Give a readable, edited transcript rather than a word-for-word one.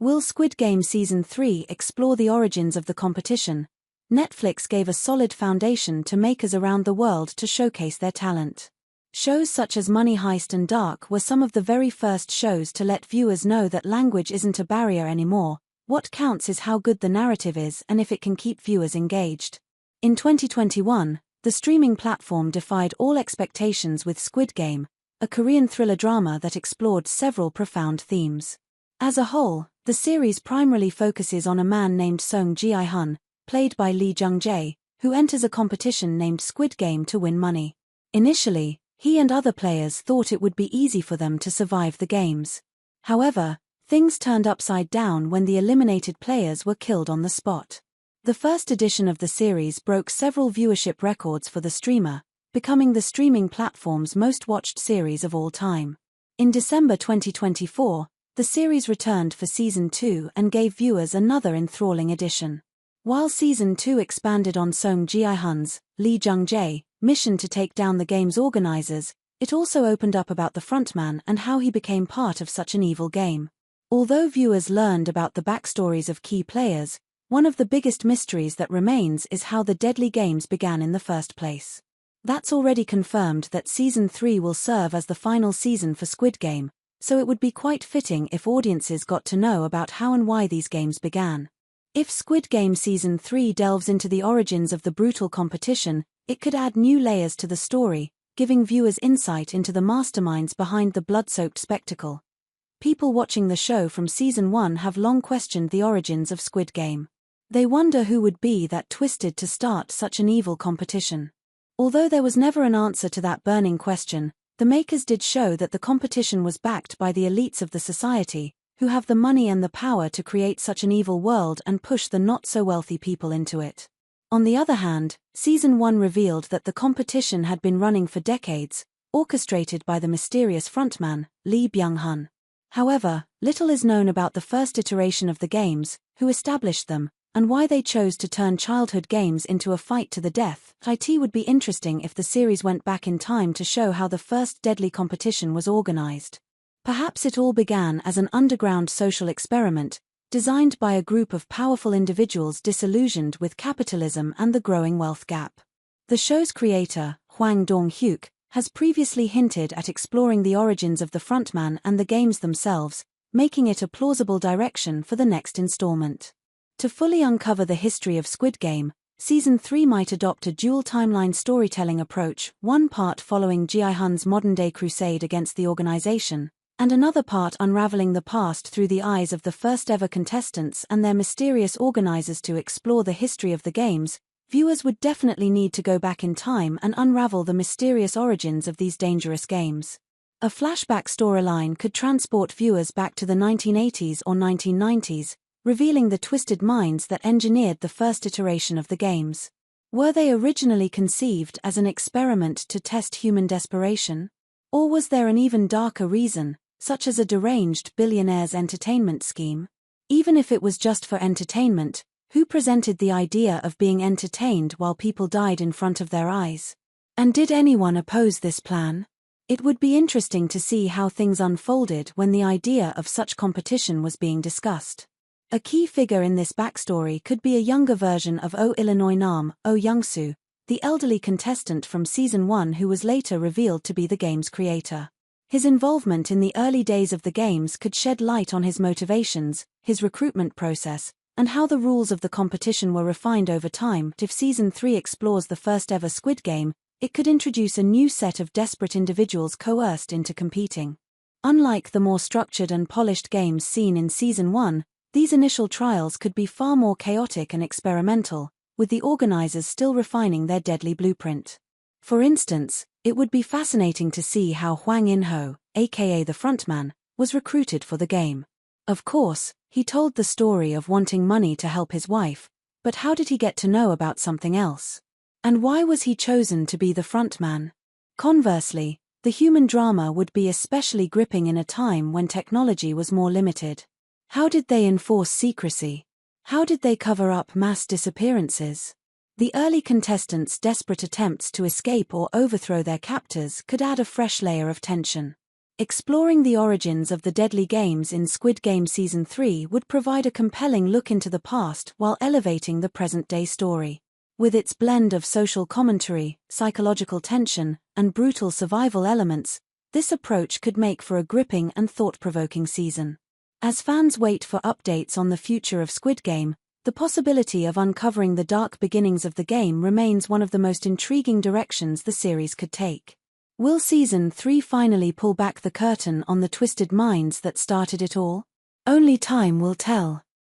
Will Squid Game Season 3 explore the origins of the competition? Netflix gave a solid foundation to makers around the world to showcase their talent. Shows such as Money Heist and Dark were some of the very first shows to let viewers know that language isn't a barrier anymore. What counts is how good the narrative is and if it can keep viewers engaged. In 2021, the streaming platform defied all expectations with Squid Game, a Korean thriller drama that explored several profound themes. As a whole, the series primarily focuses on a man named Seong Gi-hun, played by Lee Jung-jae, who enters a competition named Squid Game to win money. Initially, he and other players thought it would be easy for them to survive the games. However, things turned upside down when the eliminated players were killed on the spot. The first edition of the series broke several viewership records for the streamer, becoming the streaming platform's most watched series of all time. In December 2024, the series returned for Season 2 and gave viewers another enthralling edition. While Season 2 expanded on Seong Gi-hun's, Lee Jung-jae, mission to take down the game's organizers, it also opened up about the frontman and how he became part of such an evil game. Although viewers learned about the backstories of key players, one of the biggest mysteries that remains is how the deadly games began in the first place. That's already confirmed that Season 3 will serve as the final season for Squid Game, so it would be quite fitting if audiences got to know about how and why these games began. If Squid Game Season 3 delves into the origins of the brutal competition, it could add new layers to the story, giving viewers insight into the masterminds behind the blood-soaked spectacle. People watching the show from Season 1 have long questioned the origins of Squid Game. They wonder who would be that twisted to start such an evil competition. Although there was never an answer to that burning question, the makers did show that the competition was backed by the elites of the society, who have the money and the power to create such an evil world and push the not-so-wealthy people into it. On the other hand, Season 1 revealed that the competition had been running for decades, orchestrated by the mysterious frontman, Lee Byung-hun. However, little is known about the first iteration of the games, who established them, and why they chose to turn childhood games into a fight to the death. It would be interesting if the series went back in time to show how the first deadly competition was organized. Perhaps it all began as an underground social experiment, designed by a group of powerful individuals disillusioned with capitalism and the growing wealth gap. The show's creator, Hwang Dong-hyuk, has previously hinted at exploring the origins of the frontman and the games themselves, making it a plausible direction for the next installment. To fully uncover the history of Squid Game, Season 3 might adopt a dual timeline storytelling approach, one part following Gi-hun's modern-day crusade against the organization, and another part unraveling the past through the eyes of the first-ever contestants and their mysterious organizers. To explore the history of the games, viewers would definitely need to go back in time and unravel the mysterious origins of these dangerous games. A flashback storyline could transport viewers back to the 1980s or 1990s, revealing the twisted minds that engineered the first iteration of the games. Were they originally conceived as an experiment to test human desperation? Or was there an even darker reason, such as a deranged billionaire's entertainment scheme? Even if it was just for entertainment, who presented the idea of being entertained while people died in front of their eyes? And did anyone oppose this plan? It would be interesting to see how things unfolded when the idea of such competition was being discussed. A key figure in this backstory could be a younger version of Oh Illinois Nam, Oh Young-soo, the elderly contestant from Season 1 who was later revealed to be the game's creator. His involvement in the early days of the games could shed light on his motivations, his recruitment process, and how the rules of the competition were refined over time. If Season 3 explores the first-ever Squid Game, it could introduce a new set of desperate individuals coerced into competing. Unlike the more structured and polished games seen in Season 1, these initial trials could be far more chaotic and experimental, with the organizers still refining their deadly blueprint. For instance, it would be fascinating to see how Hwang In-ho, aka the frontman, was recruited for the game. Of course, he told the story of wanting money to help his wife, but how did he get to know about something else? And why was he chosen to be the frontman? Conversely, the human drama would be especially gripping in a time when technology was more limited. How did they enforce secrecy? How did they cover up mass disappearances? The early contestants' desperate attempts to escape or overthrow their captors could add a fresh layer of tension. Exploring the origins of the deadly games in Squid Game Season 3 would provide a compelling look into the past while elevating the present-day story. With its blend of social commentary, psychological tension, and brutal survival elements, this approach could make for a gripping and thought-provoking season. As fans wait for updates on the future of Squid Game, the possibility of uncovering the dark beginnings of the game remains one of the most intriguing directions the series could take. Will Season 3 finally pull back the curtain on the twisted minds that started it all? Only time will tell.